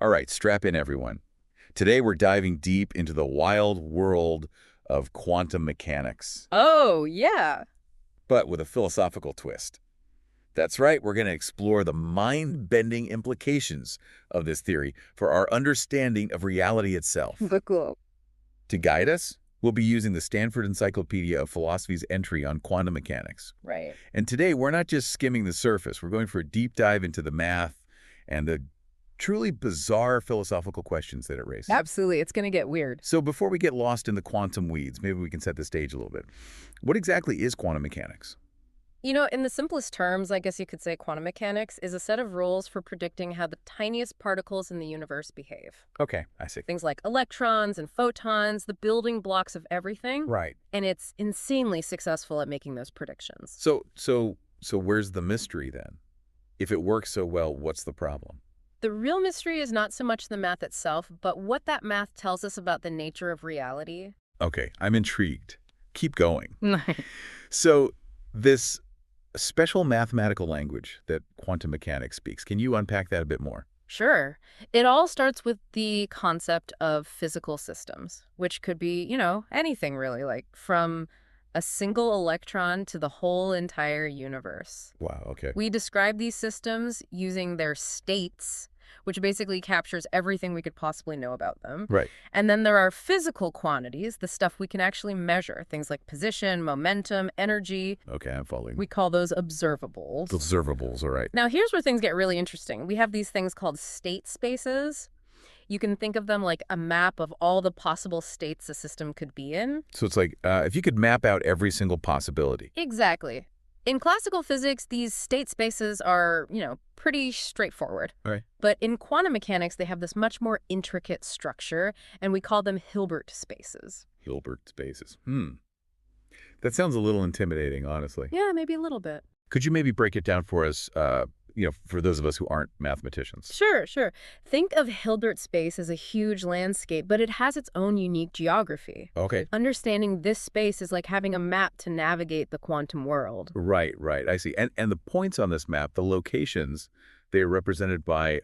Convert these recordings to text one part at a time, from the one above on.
All right, strap in, everyone. Today we're diving deep into the wild world of quantum mechanics, Oh, yeah. but with a philosophical twist. That's right, we're going to explore the mind-bending implications of this theory for our understanding of reality itself. Cool. To guide us, we'll be using the Stanford Encyclopedia of Philosophy's entry on quantum mechanics. Right. And today, we're not just skimming the surface. We're going for a deep dive into the math and the truly bizarre philosophical questions that it raises. Absolutely. It's going to get weird. So before we get lost in the quantum weeds, maybe we can set the stage a little bit. What exactly is quantum mechanics? In the simplest terms, I guess you could say quantum mechanics is a set of rules for predicting how the tiniest particles in the universe behave. Okay, I see. Things like electrons and photons, the building blocks of everything. Right. And it's insanely successful at making those predictions. So where's the mystery then? If it works so well, what's the problem? The real mystery is not so much the math itself, but what that math tells us about the nature of reality. Okay, I'm intrigued. Keep going. Nice. So this special mathematical language that quantum mechanics speaks, can you unpack that a bit more? Sure. It all starts with the concept of physical systems, which could be, anything really, like from a single electron to the whole entire universe. Wow, okay. We describe these systems using their states, which basically captures everything we could possibly know about them. Right. And then there are physical quantities, the stuff we can actually measure, things like position, momentum, energy. Okay, I'm following. We call those observables. Observables, all right. Now, here's where things get really interesting. We have these things called state spaces. You can think of them like a map of all the possible states a system could be in. So it's like if you could map out every single possibility. Exactly. In classical physics, these state spaces are, pretty straightforward. All right. But in quantum mechanics, they have this much more intricate structure, and we call them Hilbert spaces. Hilbert spaces. That sounds a little intimidating, honestly. Yeah, maybe a little bit. Could you maybe break it down for us, for those of us who aren't mathematicians? Sure. Think of Hilbert space as a huge landscape, but it has its own unique geography. Okay. Understanding this space is like having a map to navigate the quantum world. Right. I see. And the points on this map, the locations, they are represented by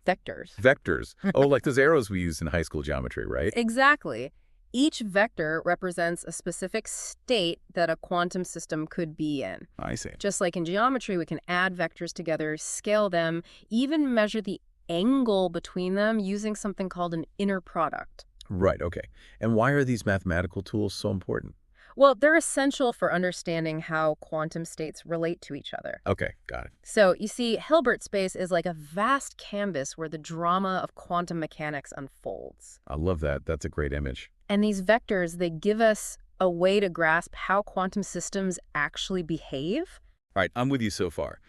Vectors. vectors. Oh, like those arrows we used in high school geometry, right? Exactly. Each vector represents a specific state that a quantum system could be in. I see. Just like in geometry, we can add vectors together, scale them, even measure the angle between them using something called an inner product. Right. Okay. And why are these mathematical tools so important? Well, they're essential for understanding how quantum states relate to each other. Okay. Got it. So, you see, Hilbert space is like a vast canvas where the drama of quantum mechanics unfolds. I love that. That's a great image. And these vectors, they give us a way to grasp how quantum systems actually behave. All right. I'm with you so far.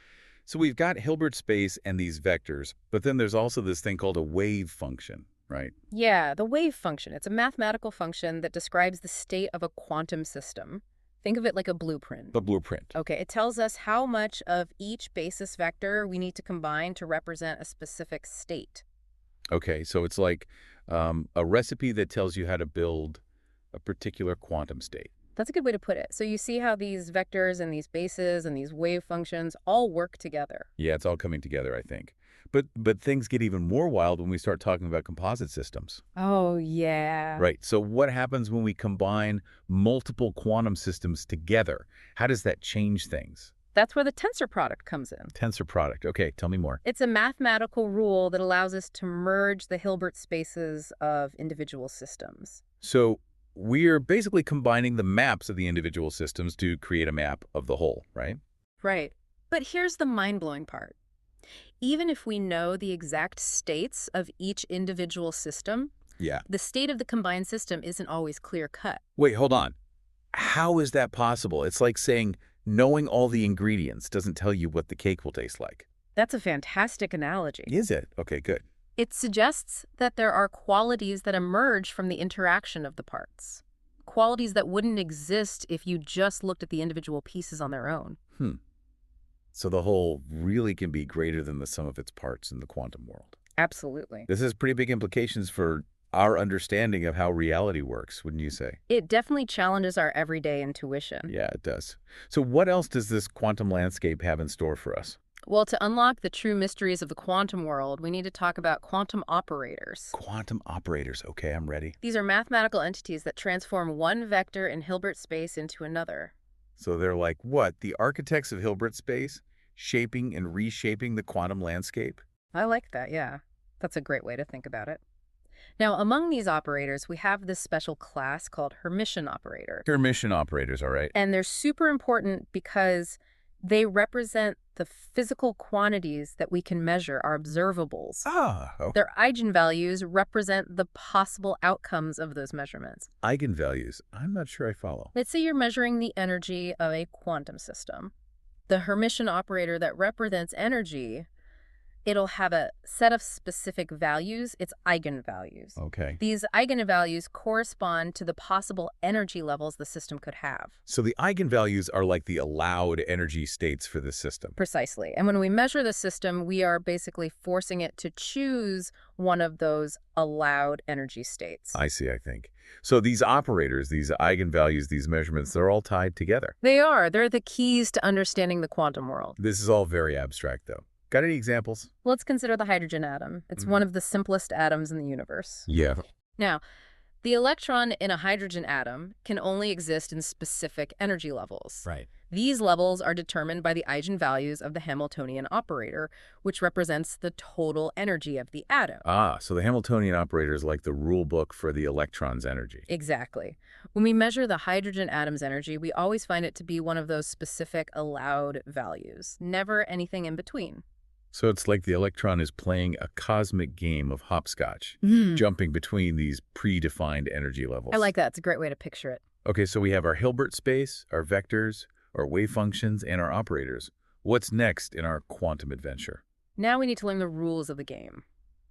So we've got Hilbert space and these vectors, but then there's also this thing called a wave function, right? Yeah, the wave function. It's a mathematical function that describes the state of a quantum system. Think of it like a blueprint. The blueprint. Okay, it tells us how much of each basis vector we need to combine to represent a specific state. Okay. So it's like a recipe that tells you how to build a particular quantum state. That's a good way to put it. So you see how these vectors and these bases and these wave functions all work together. Yeah, it's all coming together, I think. But things get even more wild when we start talking about composite systems. Oh, yeah. Right. So what happens when we combine multiple quantum systems together? How does that change things? That's where the tensor product comes in. Tensor product. Okay, tell me more. It's a mathematical rule that allows us to merge the Hilbert spaces of individual systems. So we're basically combining the maps of the individual systems to create a map of the whole, right? Right. But here's the mind-blowing part. Even if we know the exact states of each individual system, Yeah. the state of the combined system isn't always clear-cut. Wait, hold on. How is that possible? It's like saying knowing all the ingredients doesn't tell you what the cake will taste like. That's a fantastic analogy. Is it? Okay, good. It suggests that there are qualities that emerge from the interaction of the parts. Qualities that wouldn't exist if you just looked at the individual pieces on their own. So the whole really can be greater than the sum of its parts in the quantum world. Absolutely. This has pretty big implications for our understanding of how reality works, wouldn't you say? It definitely challenges our everyday intuition. Yeah, it does. So what else does this quantum landscape have in store for us? Well, to unlock the true mysteries of the quantum world, we need to talk about quantum operators. Quantum operators. Okay, I'm ready. These are mathematical entities that transform one vector in Hilbert space into another. So they're like what? The architects of Hilbert space, shaping and reshaping the quantum landscape? I like that, yeah. That's a great way to think about it. Now, among these operators, we have this special class called Hermitian operator. Hermitian operators, all right. And they're super important because they represent the physical quantities that we can measure, our observables. Ah, oh, Their eigenvalues represent the possible outcomes of those measurements. eigenvalues. I'm not sure I follow. Let's say you're measuring the energy of a quantum system. The Hermitian operator that represents energy, it'll have a set of specific values, its eigenvalues. Okay. These eigenvalues correspond to the possible energy levels the system could have. So the eigenvalues are like the allowed energy states for the system. Precisely. And when we measure the system, we are basically forcing it to choose one of those allowed energy states. I see, I think. So these operators, these eigenvalues, these measurements, they're all tied together. They are. They're the keys to understanding the quantum world. This is all very abstract, though. Got any examples? Let's consider the hydrogen atom. It's one of the simplest atoms in the universe. Yeah. Now, the electron in a hydrogen atom can only exist in specific energy levels. Right. These levels are determined by the eigenvalues of the Hamiltonian operator, which represents the total energy of the atom. Ah, so the Hamiltonian operator is like the rule book for the electron's energy. Exactly. When we measure the hydrogen atom's energy, we always find it to be one of those specific allowed values, never anything in between. So it's like the electron is playing a cosmic game of hopscotch, jumping between these predefined energy levels. I like that. It's a great way to picture it. Okay, so we have our Hilbert space, our vectors, our wave functions, and our operators. What's next in our quantum adventure? Now we need to learn the rules of the game.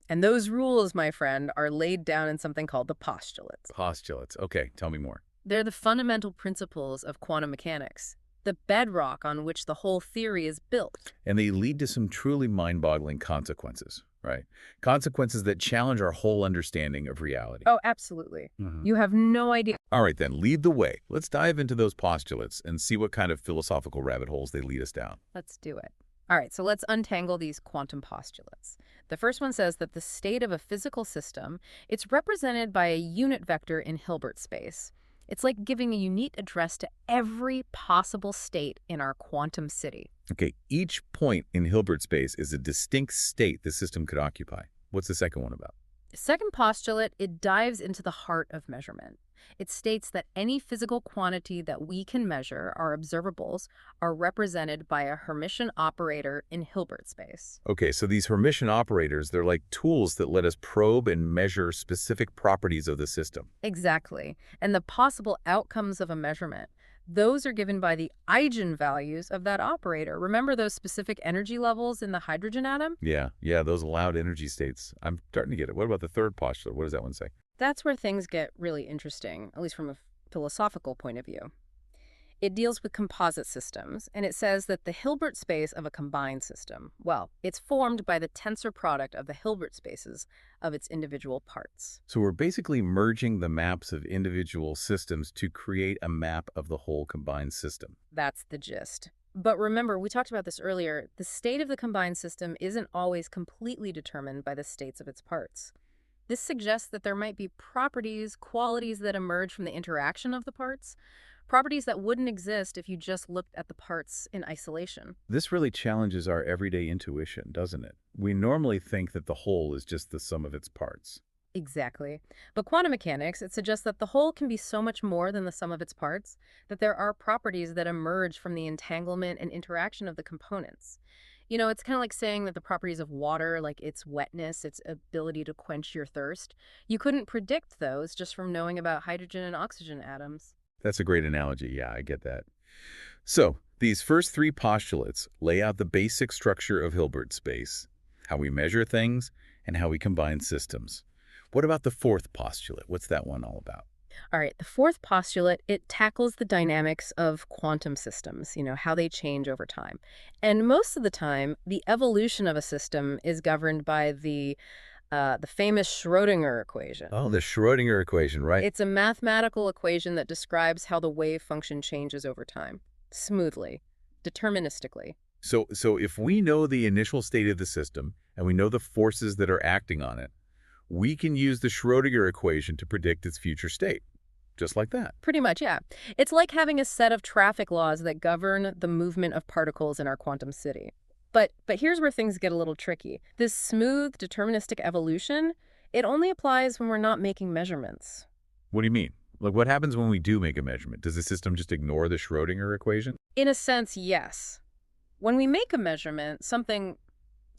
And those rules, my friend, are laid down in something called the postulates. Postulates. Okay, tell me more. They're the fundamental principles of quantum mechanics, the bedrock on which the whole theory is built. And they lead to some truly mind-boggling consequences, right? Consequences that challenge our whole understanding of reality. Oh, absolutely. You have no idea. All right, then, lead the way. Let's dive into those postulates and see what kind of philosophical rabbit holes they lead us down. Let's do it. All right, so let's untangle these quantum postulates. The first one says that the state of a physical system, it's represented by a unit vector in Hilbert space. It's like giving a unique address to every possible state in our quantum city. Okay, each point in Hilbert space is a distinct state the system could occupy. What's the second one about? Second postulate, it dives into the heart of measurement. It states that any physical quantity that we can measure, our observables, are represented by a Hermitian operator in Hilbert space. Okay, so these Hermitian operators, they're like tools that let us probe and measure specific properties of the system. Exactly. And the possible outcomes of a measurement, those are given by the eigenvalues of that operator. Remember those specific energy levels in the hydrogen atom? Yeah, those allowed energy states. I'm starting to get it. What about the third postulate? What does that one say? That's where things get really interesting, at least from a philosophical point of view. It deals with composite systems, and it says that the Hilbert space of a combined system, well, it's formed by the tensor product of the Hilbert spaces of its individual parts. So we're basically merging the maps of individual systems to create a map of the whole combined system. That's the gist. But remember, we talked about this earlier, the state of the combined system isn't always completely determined by the states of its parts. This suggests that there might be properties, qualities that emerge from the interaction of the parts, properties that wouldn't exist if you just looked at the parts in isolation. This really challenges our everyday intuition, doesn't it? We normally think that the whole is just the sum of its parts. Exactly. But quantum mechanics, it suggests that the whole can be so much more than the sum of its parts, that there are properties that emerge from the entanglement and interaction of the components. You know, it's kind of like saying that the properties of water, like its wetness, its ability to quench your thirst, you couldn't predict those just from knowing about hydrogen and oxygen atoms. That's a great analogy. Yeah, I get that. So, these first three postulates lay out the basic structure of Hilbert space, how we measure things, and how we combine systems. What about the fourth postulate? What's that one all about? All right, the fourth postulate, it tackles the dynamics of quantum systems, how they change over time. And most of the time, the evolution of a system is governed by the famous Schrödinger equation. Oh, the Schrödinger equation, right? It's a mathematical equation that describes how the wave function changes over time, smoothly, deterministically. So if we know the initial state of the system and we know the forces that are acting on it, we can use the Schrödinger equation to predict its future state. Just like that. Pretty much, yeah. It's like having a set of traffic laws that govern the movement of particles in our quantum city. But here's where things get a little tricky. This smooth, deterministic evolution, it only applies when we're not making measurements. What do you mean? Like, what happens when we do make a measurement? Does the system just ignore the Schrödinger equation? In a sense, yes. When we make a measurement, something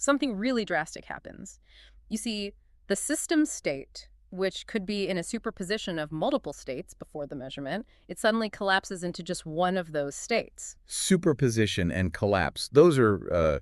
really drastic happens. You see, the system state, which could be in a superposition of multiple states before the measurement, it suddenly collapses into just one of those states. Superposition and collapse. Those are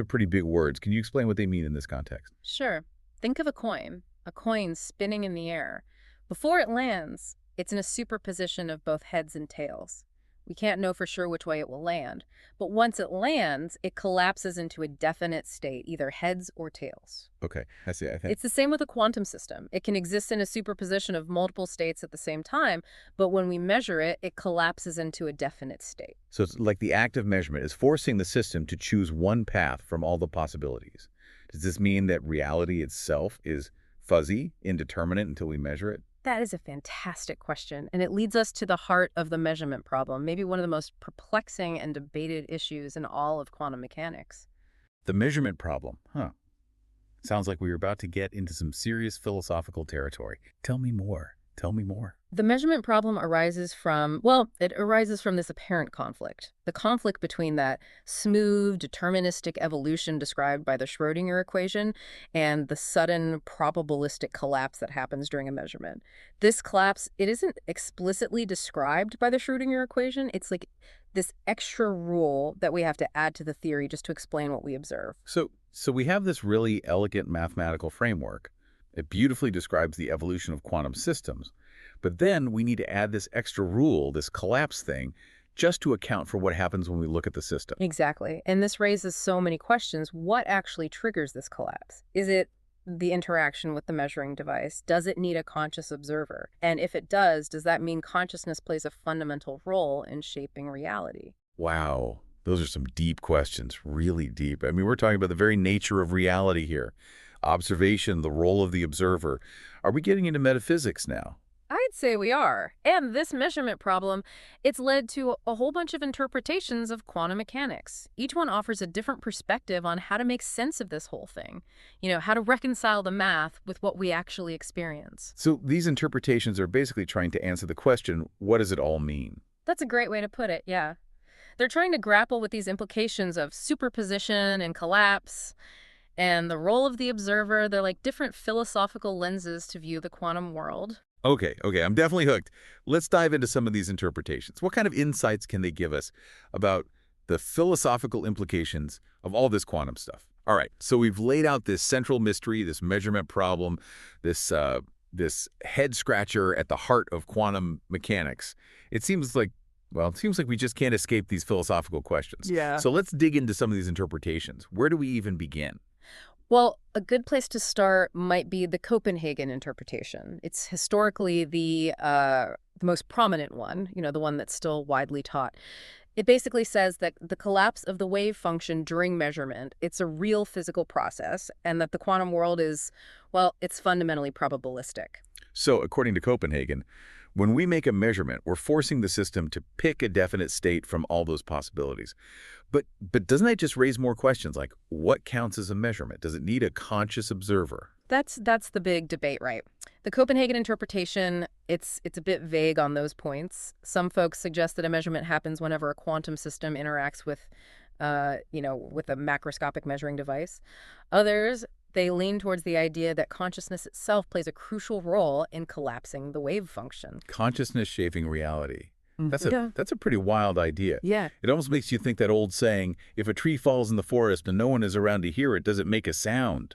pretty big words. Can you explain what they mean in this context? Sure. Think of a coin spinning in the air. Before it lands, it's in a superposition of both heads and tails. We can't know for sure which way it will land, but once it lands, it collapses into a definite state, either heads or tails. Okay, I see. I think. It's the same with a quantum system. It can exist in a superposition of multiple states at the same time, but when we measure it, it collapses into a definite state. So it's like the act of measurement is forcing the system to choose one path from all the possibilities. Does this mean that reality itself is fuzzy, indeterminate until we measure it? That is a fantastic question, and it leads us to the heart of the measurement problem, maybe one of the most perplexing and debated issues in all of quantum mechanics. The measurement problem, huh? Sounds like we were about to get into some serious philosophical territory. Tell me more. Tell me more. The measurement problem arises from, well, it arises from this apparent conflict. The conflict between that smooth, deterministic evolution described by the Schrödinger equation and the sudden probabilistic collapse that happens during a measurement. This collapse, it isn't explicitly described by the Schrödinger equation. It's like this extra rule that we have to add to the theory just to explain what we observe. So we have this really elegant mathematical framework. It beautifully describes the evolution of quantum systems. But then we need to add this extra rule, this collapse thing, just to account for what happens when we look at the system. Exactly. And this raises so many questions. What actually triggers this collapse? Is it the interaction with the measuring device? Does it need a conscious observer? And if it does that mean consciousness plays a fundamental role in shaping reality? Wow. Those are some deep questions, really deep. I mean, we're talking about the very nature of reality here. Observation, the role of the observer. Are we getting into metaphysics now? I'd say we are. And this measurement problem, it's led to a whole bunch of interpretations of quantum mechanics. Each one offers a different perspective on how to make sense of this whole thing. How to reconcile the math with what we actually experience. So these interpretations are basically trying to answer the question, what does it all mean? That's a great way to put it, yeah. They're trying to grapple with these implications of superposition and collapse, and the role of the observer. They're like different philosophical lenses to view the quantum world. Okay, I'm definitely hooked. Let's dive into some of these interpretations. What kind of insights can they give us about the philosophical implications of all this quantum stuff? All right, so we've laid out this central mystery, this measurement problem, this head-scratcher at the heart of quantum mechanics. It seems like we just can't escape these philosophical questions. Yeah. So let's dig into some of these interpretations. Where do we even begin? Well, a good place to start might be the Copenhagen interpretation. It's historically the most prominent one, the one that's still widely taught. It basically says that the collapse of the wave function during measurement, it's a real physical process, and that the quantum world is, well, it's fundamentally probabilistic. So according to Copenhagen, when we make a measurement, we're forcing the system to pick a definite state from all those possibilities. But doesn't that just raise more questions, like what counts as a measurement? Does it need a conscious observer? That's the big debate, right? The Copenhagen interpretation, it's a bit vague on those points. Some folks suggest that a measurement happens whenever a quantum system interacts with, with a macroscopic measuring device. Others, they lean towards the idea that consciousness itself plays a crucial role in collapsing the wave function. Consciousness shaping reality. Yeah. That's a pretty wild idea. Yeah. It almost makes you think that old saying, if a tree falls in the forest and no one is around to hear it, does it make a sound?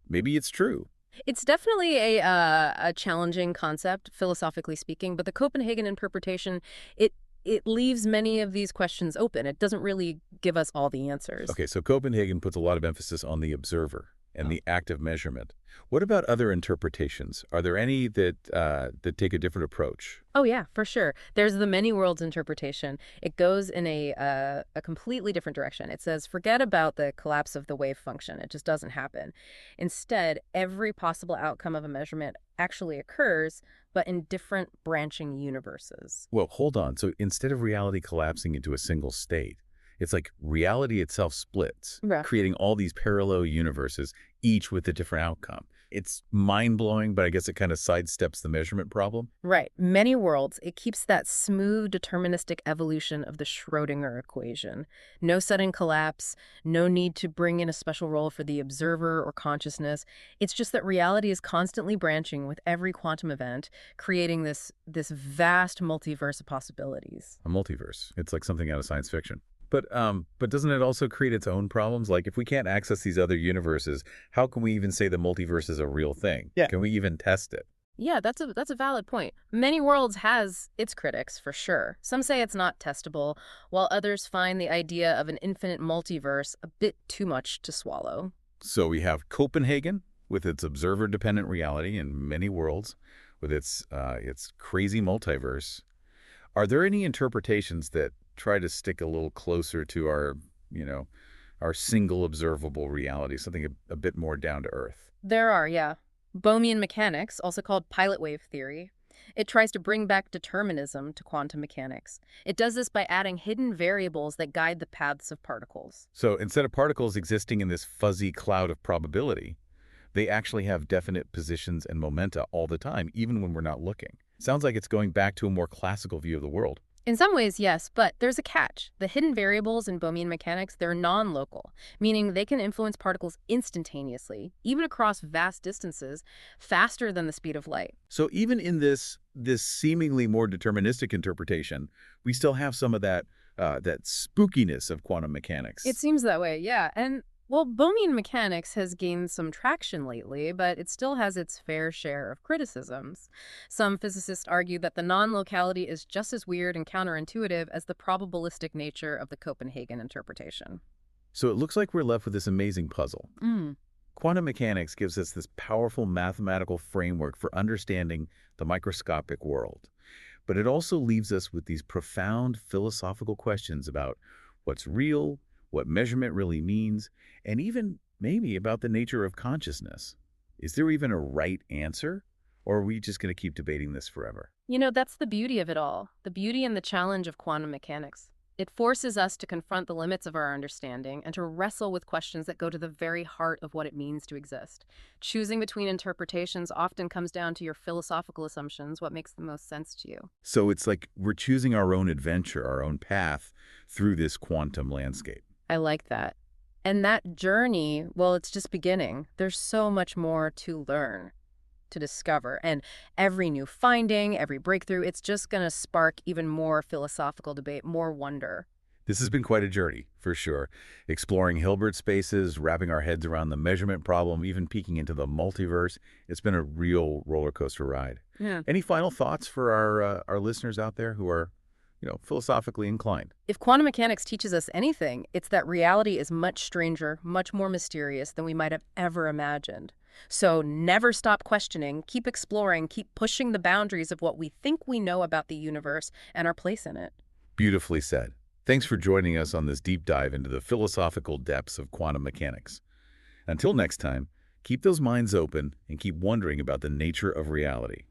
Maybe it's true. It's definitely a challenging concept, philosophically speaking, but the Copenhagen interpretation, it leaves many of these questions open. It doesn't really give us all the answers. Okay, so Copenhagen puts a lot of emphasis on the observer. and the act of measurement. What about other interpretations? Are there any that take a different approach? Oh yeah, for sure. There's the many worlds interpretation. It goes in a completely different direction. It says forget about the collapse of the wave function. It just doesn't happen. Instead, every possible outcome of a measurement actually occurs, but in different branching universes. Well, hold on. So instead of reality collapsing into a single state, it's like reality itself splits, Yeah. creating all these parallel universes, each with a different outcome. It's mind-blowing, but I guess it kind of sidesteps the measurement problem. Right. Many worlds, it keeps that smooth deterministic evolution of the Schrödinger equation. No sudden collapse, no need to bring in a special role for the observer or consciousness. It's just that reality is constantly branching with every quantum event, creating this vast multiverse of possibilities. A multiverse. It's like something out of science fiction. But doesn't it also create its own problems? Like if we can't access these other universes, how can we even say the multiverse is a real thing? Yeah. Can we even test it? Yeah, that's a valid point. Many worlds has its critics for sure. Some say it's not testable, while others find the idea of an infinite multiverse a bit too much to swallow. So we have Copenhagen with its observer-dependent reality and many worlds with its crazy multiverse. Are there any interpretations that try to stick a little closer to our single observable reality, something a bit more down to earth? There are, yeah. Bohmian mechanics, also called pilot wave theory. It tries to bring back determinism to quantum mechanics. It does this by adding hidden variables that guide the paths of particles. So instead of particles existing in this fuzzy cloud of probability, they actually have definite positions and momenta all the time, even when we're not looking. Sounds like it's going back to a more classical view of the world. In some ways, yes, but there's a catch. The hidden variables in Bohmian mechanics, they're non-local, meaning they can influence particles instantaneously, even across vast distances, faster than the speed of light. So even in this seemingly more deterministic interpretation, we still have some of that spookiness of quantum It mechanics. seems that way, yeah. And, well, Bohmian mechanics has gained some traction lately, but it still has its fair share of criticisms. Some physicists argue that the non-locality is just as weird and counterintuitive as the probabilistic nature of the Copenhagen interpretation. So it looks like we're left with this amazing puzzle. Mm. Quantum mechanics gives us this powerful mathematical framework for understanding the microscopic world. But it also leaves us with these profound philosophical questions about what's real, what measurement really means, and even maybe about the nature of consciousness. Is there even a right answer? Or are we just going to keep debating this forever? You know, that's the beauty of it all, the beauty and the challenge of quantum mechanics. It forces us to confront the limits of our understanding and to wrestle with questions that go to the very heart of what it means to exist. Choosing between interpretations often comes down to your philosophical assumptions, what makes the most sense to you. So it's like we're choosing our own adventure, our own path through this quantum landscape. I like that. And that journey, well, it's just beginning. There's so much more to learn, to discover. And every new finding, every breakthrough, it's just going to spark even more philosophical debate, more wonder. This has been quite a journey, for sure. Exploring Hilbert spaces, wrapping our heads around the measurement problem, even peeking into the multiverse. It's been a real roller coaster ride. Yeah. Any final thoughts for our listeners out there who are, philosophically inclined? If quantum mechanics teaches us anything, it's that reality is much stranger, much more mysterious than we might have ever imagined. So never stop questioning, keep exploring, keep pushing the boundaries of what we think we know about the universe and our place in it. Beautifully said. Thanks for joining us on this deep dive into the philosophical depths of quantum mechanics. Until next time, keep those minds open and keep wondering about the nature of reality.